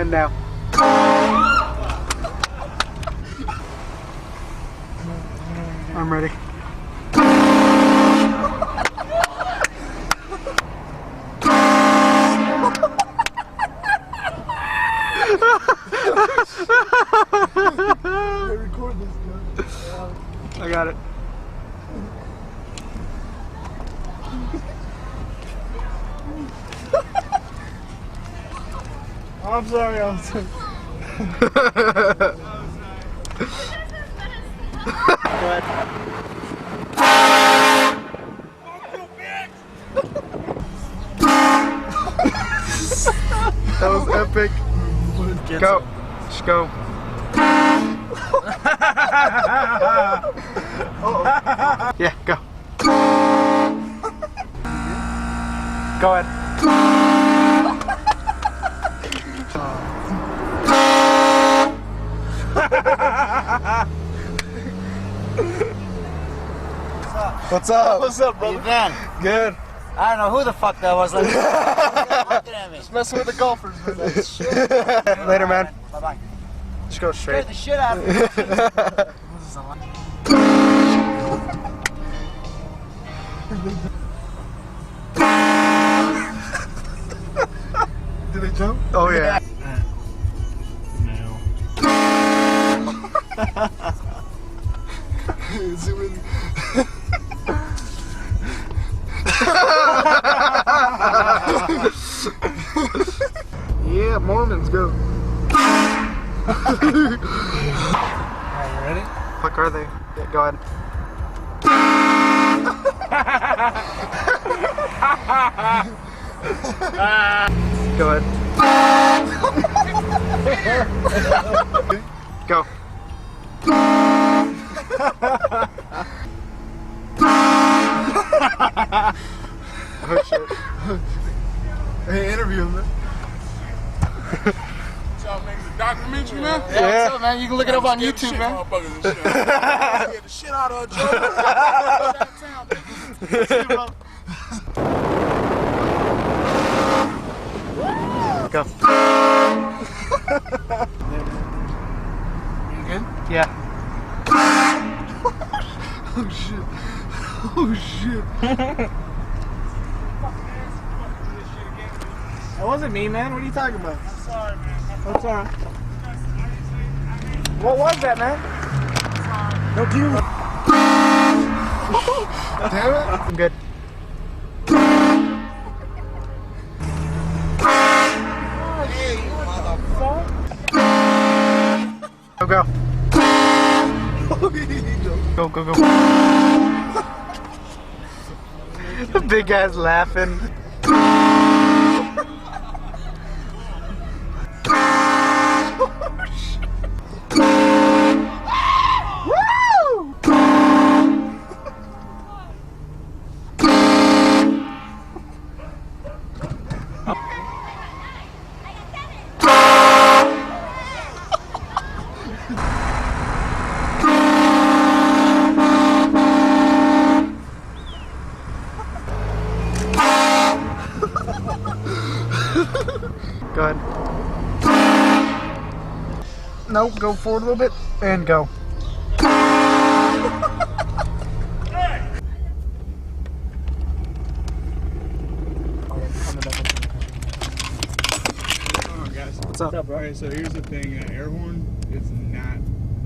in now. I'm ready. I got it. I'm sorry, I'm sorry. Go ahead. That was epic. Go. Just go. Yeah, go. Go ahead. What's up? What's up, brother? Ben, Good. I don't know who the fuck that was. Like, looking at me. Just messing with the golfers, man. Later, man. Bye-bye. Just go straight. Scared the shit out of me. Did they jump? Oh, yeah. Zoom in. Yeah, Mormons go. Alright, you ready? Fuck are they? Yeah, go ahead. Go ahead. Go. Oh shit. Hey, interview him, man. Y'all making a documentary, man? Yeah. What's up, man? You can look it up on YouTube, man. Get the shit out of Joe. Go. You good? Yeah. Oh shit. Oh shit. That wasn't me, man. What are you talking about? I'm sorry, man. What's wrong? What was that, man? No, do you? Damn it. I'm good. Hey, motherfucker. Go, go. Go, go, go. The big guy's laughing. Go ahead. Nope, go forward a little bit and go. What's up? Alright, so here's the thing. Air horn is not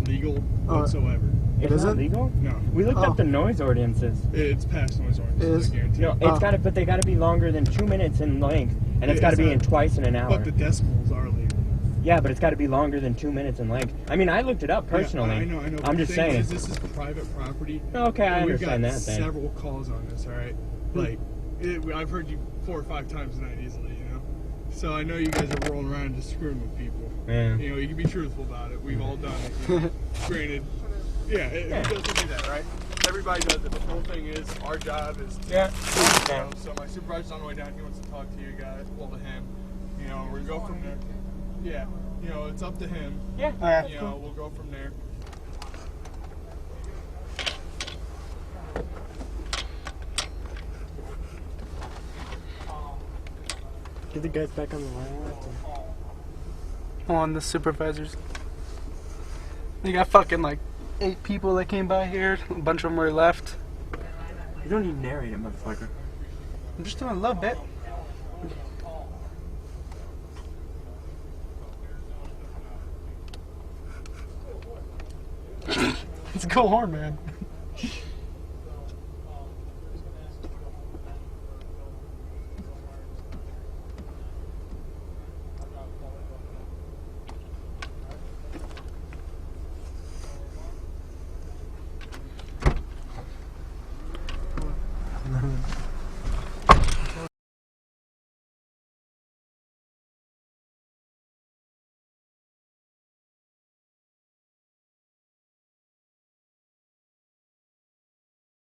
legal whatsoever. It isn't? legal? No. We looked up the noise ordinances. It's past noise ordinance. It is? I guarantee. No, it's gotta, but they gotta be longer than 2 minutes in length, and it's gotta be in twice in an hour. But the decibels are legal. Yeah, but it's gotta be longer than 2 minutes in length. I mean, I looked it up personally. Yeah, I know. I'm But just the thing saying. is, this is private property. Okay, I We've understand got that then. several calls on this, alright? Like, I've heard you 4 or 5 times tonight easily, you know? So I know you guys are rolling around and just screwing with people. Yeah. You know, you can be truthful about it. We've all done it. You know? Granted, who doesn't do that, right? Everybody does it. The whole thing is, our job is to, you know, so my supervisor's on the way down. He wants to talk to you guys. Well, to him. You know, we're going to go from there. Yeah. You know, it's up to him. Yeah. Alright. You know, we'll go from there. Get the guys back on the line. on the supervisors. They got fucking like 8 people that came by here. A bunch of them were left. You don't need to narrate it, motherfucker. I'm just doing a little bit. Let's go on, man.